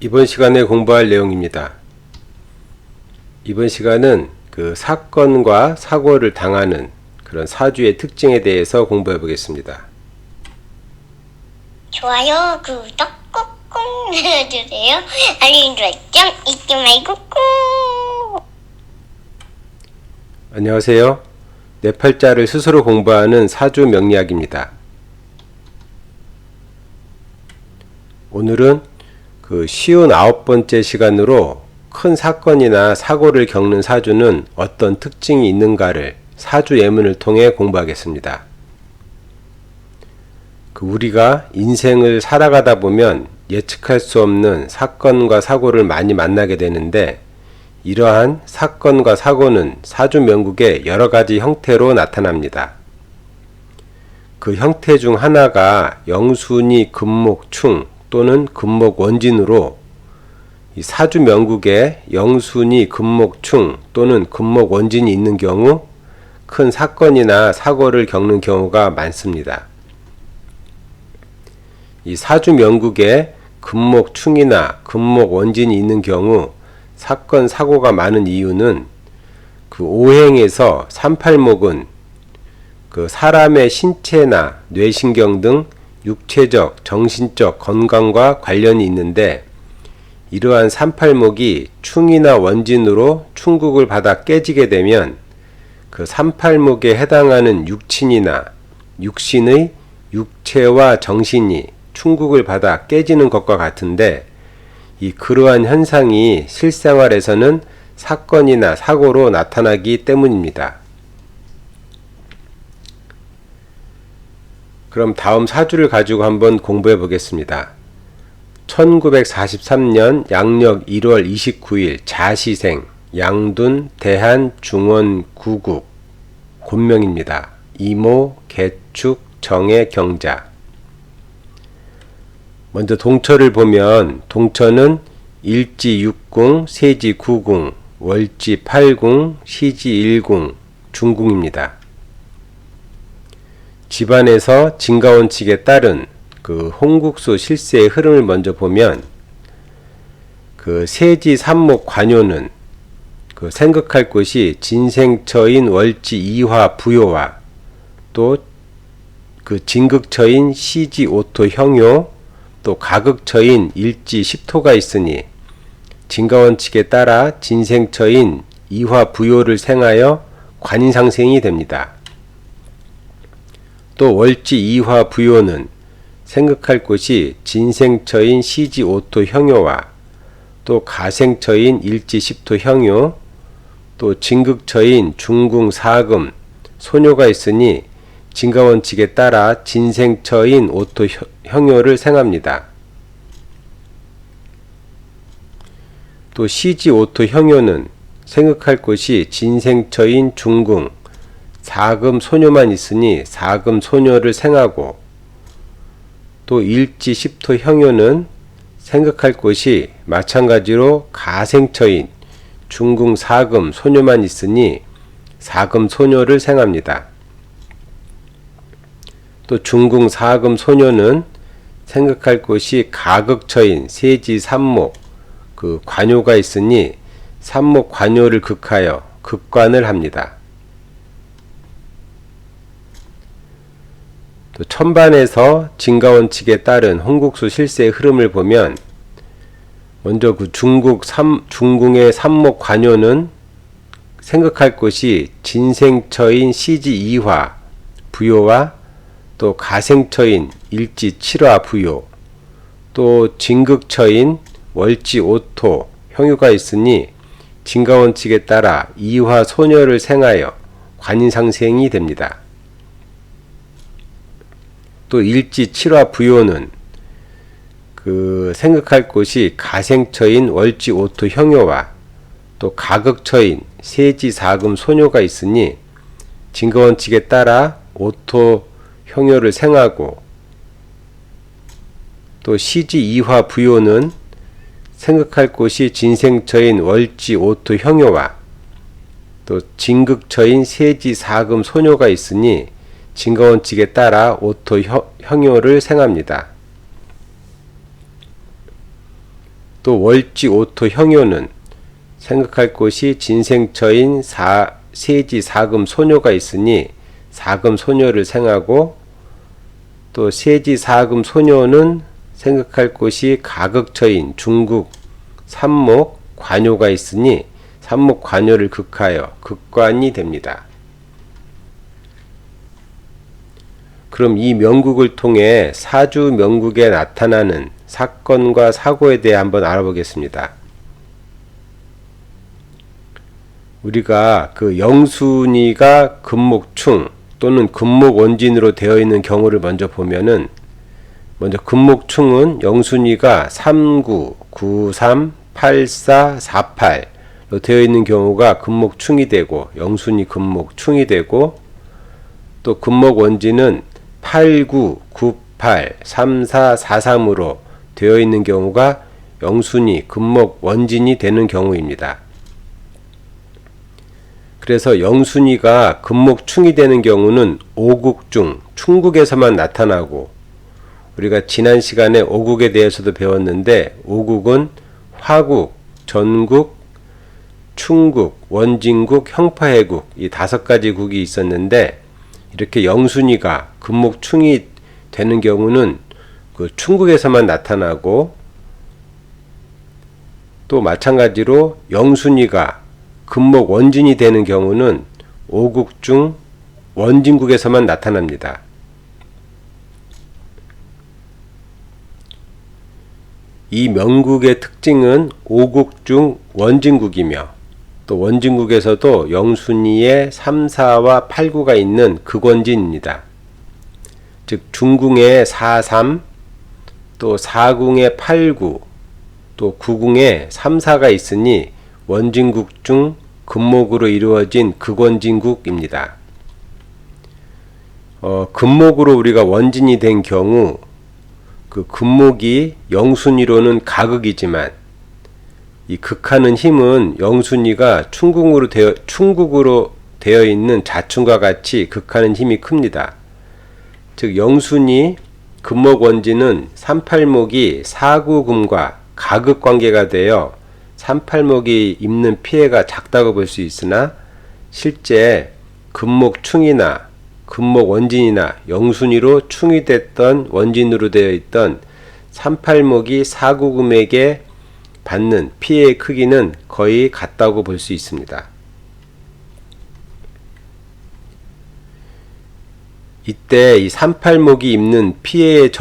이번 시간에 공부할 내용입니다. 이번 시간은 그 사건과 사고를 당하는 그런 사주의 특징에 대해서 공부해 보겠습니다. 좋아요, 구독 꾹꾹 눌러주세요. 알림 설정 잊지 말고 꾹. 안녕하세요. 내 팔자를 스스로 공부하는 사주 명리학입니다. 오늘은 그 59번째 시간으로 큰 사건이나 사고를 겪는 사주는 어떤 특징이 있는가를 사주 예문을 통해 공부하겠습니다. 우리가 인생을 살아가다 보면 예측할 수 없는 사건과 사고를 많이 만나게 되는데, 이러한 사건과 사고는 사주 명국의 여러 가지 형태로 나타납니다. 그 형태 중 하나가 영순이 금목충 또는 금목원진으로, 이 사주 명국에 영순이 금목충 또는 금목원진이 있는 경우 큰 사건이나 사고를 겪는 경우가 많습니다. 이 사주 명국에 금목충이나 금목원진이 있는 경우 사건 사고가 많은 이유는, 그 오행에서 38목은 그 사람의 신체나 뇌신경 등 육체적, 정신적 건강과 관련이 있는데, 이러한 38목이 충이나 원진으로 충국을 받아 깨지게 되면 그 38목에 해당하는 육친이나 육신의 육체와 정신이 충국을 받아 깨지는 것과 같은데, 그러한 현상이 실생활에서는 사건이나 사고로 나타나기 때문입니다. 그럼 다음 사주를 가지고 한번 공부해 보겠습니다. 1943년 양력 1월 29일 자시생 양둔 대한 중원 구국 곤명입니다. 이모 개축 정의 경자. 먼저 동처를 보면, 동처는 일지 6궁, 세지 9궁, 월지 8궁, 시지 1궁, 중궁입니다. 집안에서 진가원칙에 따른 그 홍국수 실세의 흐름을 먼저 보면, 그 세지 삼목 관요는 그 생각할 곳이 진생처인 월지 이화 부요와 또 그 진극처인 시지 오토 형요, 또 가극처인 일지 십토가 있으니 진가원칙에 따라 진생처인 이화 부요를 생하여 관인상생이 됩니다. 또 월지 이화 부요는 생각할 곳이 진생처인 시지 오토 형요와 또 가생처인 일지 십토 형요, 또 진극처인 중궁 사금 소녀가 있으니 진가원칙에 따라 진생처인 오토 형요를 생합니다. 또 시지 오토 형요는 생각할 곳이 진생처인 중궁 사금 소녀만 있으니 사금 소녀를 생하고, 또 일지 십토 형요는 생각할 곳이 마찬가지로 가생처인 중궁 사금 소녀만 있으니 사금 소녀를 생합니다. 또 중궁 사금 소녀는 생각할 곳이 가극처인 세지 삼목 그 관요가 있으니 삼목 관요를 극하여 극관을 합니다. 또 천반에서 진가원칙에 따른 홍국수 실세의 흐름을 보면, 먼저 그 중궁의 삼목 관요는 생각할 곳이 진생처인 시지 이화 부요와 또 가생처인 일지 칠화 부요, 또 진극처인 월지 오토 형유가 있으니 진가원칙에 따라 이화 소녀를 생하여 관인상생이 됩니다. 또 일지 칠화 부요는 그 생각할 곳이 가생처인 월지 오토 형요와 또 가극처인 세지 사금 소녀가 있으니 진가원칙에 따라 오토 형요를 생하고, 또 시지 이화 부요는 생각할 곳이 진생처인 월지 오토 형요와 또 진극처인 세지 사금 소녀가 있으니 진가원칙에 따라 오토 형요를 생합니다. 또 월지 오토 형요는 생각할 곳이 진생처인 세지 사금 소녀가 있으니 사금 소녀를 생하고, 또 세지 사금 소녀는 생각할 곳이 가극처인 중국 삼목 관요가 있으니 삼목 관요를 극하여 극관이 됩니다. 그럼 이 명국을 통해 사주 명국에 나타나는 사건과 사고에 대해 한번 알아보겠습니다. 우리가 그 영순이가 금목충 또는 금목원진으로 되어 있는 경우를 먼저 보면은, 먼저 금목충은 영순이가 39, 93, 84, 48로 되어 있는 경우가 금목충이 되고, 영순이 금목충이 되고, 또 금목원진은 89, 98, 34, 43으로 되어 있는 경우가 영순이 금목원진이 되는 경우입니다. 그래서 영순이가 금목충이 되는 경우는 오국중, 충국에서만 나타나고, 우리가 지난 시간에 오국에 대해서도 배웠는데, 오국은 화국, 전국, 충국, 원진국, 형파해국 이 5가지 국이 있었는데, 이렇게 영순이가 금목충이 되는 경우는 그 충국에서만 나타나고, 또 마찬가지로 영순이가 금목 원진이 되는 경우는 오국 중 원진국에서만 나타납니다. 이 명국의 특징은 오국 중 원진국이며, 또 원진국에서도 영순이의 3, 4와 8, 9가 있는 극원진입니다. 즉 중궁에 4, 3, 또 4궁에 8, 9, 또 9궁에 3, 4가 있으니 원진국 중 금목으로 이루어진 극원진국입니다. 금목으로 우리가 원진이 된 경우, 그 금목이 영순이로는 가극이지만, 이 극하는 힘은 영순이가 충국으로 되어 있는 자충과 같이 극하는 힘이 큽니다. 즉 영순이 금목원진은 38목이 사구금과 가극관계가 되어 38목이 입는 피해가 작다고 볼 수 있으나, 실제 금목충이나 금목원진이나 영순이로 충이 됐던 원진으로 되어 있던 38목이 사구금에게 받는 피해의 크기는 거의 같다고 볼 수 있습니다. 이때 이 38목이 입는 피해의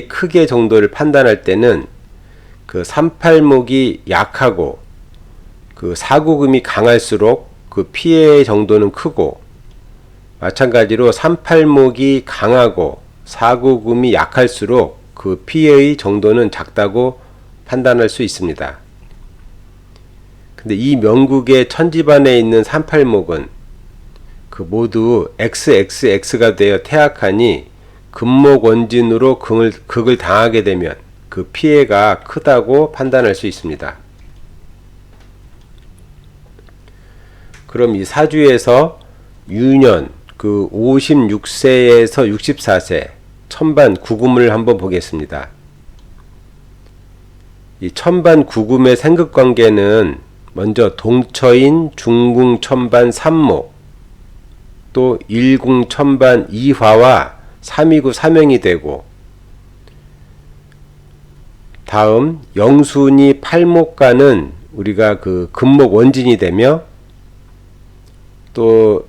크기의 정도를 판단할 때는 그 38목이 약하고 그 사구금이 강할수록 그 피해의 정도는 크고, 마찬가지로 38목이 강하고 사구금이 약할수록 그 피해의 정도는 작다고 판단할 수 있습니다. 근데 이 명국의 천지반에 있는 38목은 그 모두 XXX가 되어 태학하니 금목원진으로 극을 당하게 되면 그 피해가 크다고 판단할 수 있습니다. 그럼 이 사주에서 유년 그 56세에서 64세 천반 구금을 한번 보겠습니다. 이 천반 구금의 생극관계는 먼저 동처인 중궁 천반 삼목, 또 일궁 천반 이화와 삼이구 삼형이 되고, 다음 영순이 팔목과는 우리가 그 금목 원진이 되며, 또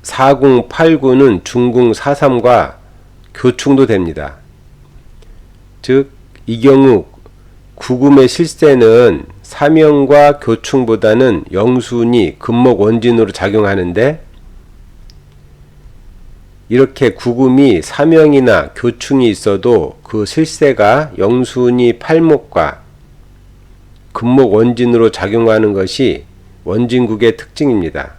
사궁 팔구는 중궁 사삼과 교충도 됩니다. 즉 이 경우 구금의 실세는 삼형과 교충보다는 영순이 금목 원진으로 작용하는데, 이렇게 구금이 삼형이나 교충이 있어도 그 실세가 영순이 팔목과 금목 원진으로 작용하는 것이 원진국의 특징입니다.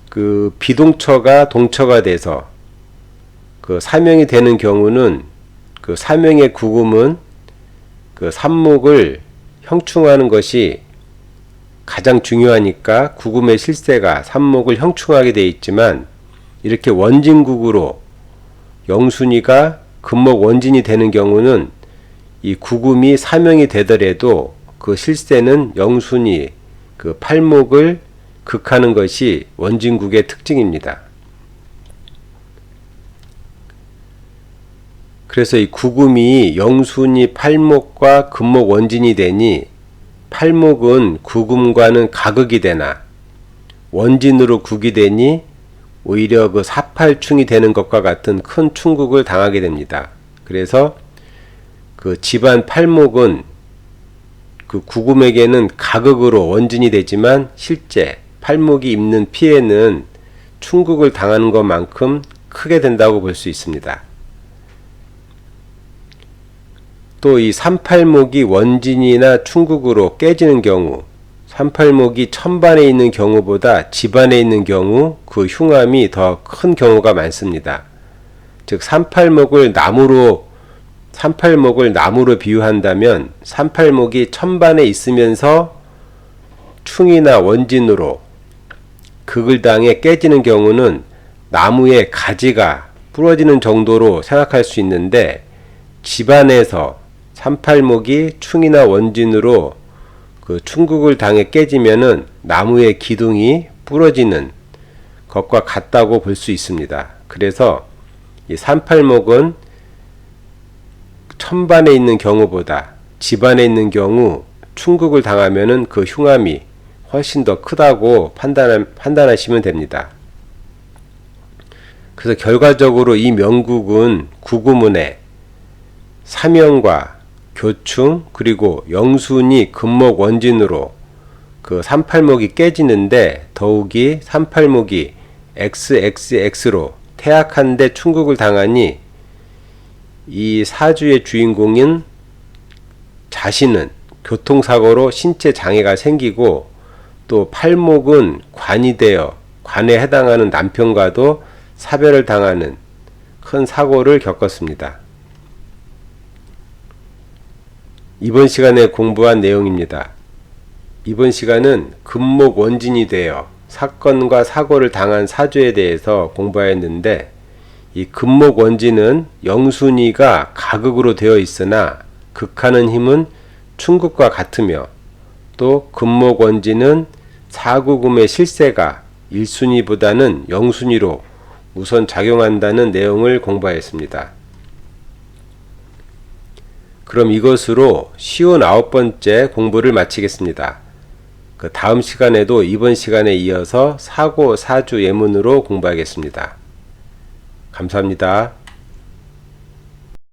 그 비동처가 동처가 돼서 그 삼형이 되는 경우는 그 삼형의 구금은 그 삼목을 형충하는 것이 가장 중요하니까 구금의 실세가 삼목을 형충하게 되어 있지만, 이렇게 원진국으로 영순이가 금목 원진이 되는 경우는 이 구금이 사명이 되더라도 그 실세는 영순위, 그 팔목을 극하는 것이 원진국의 특징입니다. 그래서 이 구금이 영순위 팔목과 금목 원진이 되니 팔목은 구금과는 가극이 되나 원진으로 국이 되니 오히려 그 사팔충이 되는 것과 같은 큰 충국을 당하게 됩니다. 그래서 그 집안 팔목은 그 구금에게는 가극으로 원진이 되지만 실제 팔목이 입는 피해는 충국을 당하는 것만큼 크게 된다고 볼 수 있습니다. 또 이 삼팔목이 원진이나 충국으로 깨지는 경우, 삼팔목이 천반에 있는 경우보다 집안에 있는 경우 그 흉함이 더 큰 경우가 많습니다. 즉 삼팔목을 나무로 비유한다면 삼팔목이 천반에 있으면서 충이나 원진으로 극을 당해 깨지는 경우는 나무의 가지가 부러지는 정도로 생각할 수 있는데, 집안에서 삼팔목이 충이나 원진으로 그 충국을 당해 깨지면은 나무의 기둥이 부러지는 것과 같다고 볼 수 있습니다. 그래서 이 삼팔목은 천반에 있는 경우보다 집안에 있는 경우 충국을 당하면은 그 흉함이 훨씬 더 크다고 판단하시면 됩니다. 그래서 결과적으로 이 명국은 구구문에 사명과 교충 그리고 영순이 금목 원진으로 그 삼팔목이 깨지는데, 더욱이 삼팔목이 XXX로 태악한데 충국을 당하니 이 사주의 주인공인 자신은 교통사고로 신체 장애가 생기고, 또 팔목은 관이 되어 관에 해당하는 남편과도 사별을 당하는 큰 사고를 겪었습니다. 이번 시간에 공부한 내용입니다. 이번 시간은 금목 원진이 되어 사건과 사고를 당한 사주에 대해서 공부하였는데, 이 금목 원진은 영순위가 가극으로 되어 있으나 극하는 힘은 충국과 같으며, 또 금목 원진은 사구금의 실세가 1순위보다는 영순위로 우선 작용한다는 내용을 공부하였습니다. 그럼 이것으로 쉬운 9번째 공부를 마치겠습니다. 그 다음 시간에도 이번 시간에 이어서 사고, 사주, 예문으로 공부하겠습니다. 감사합니다.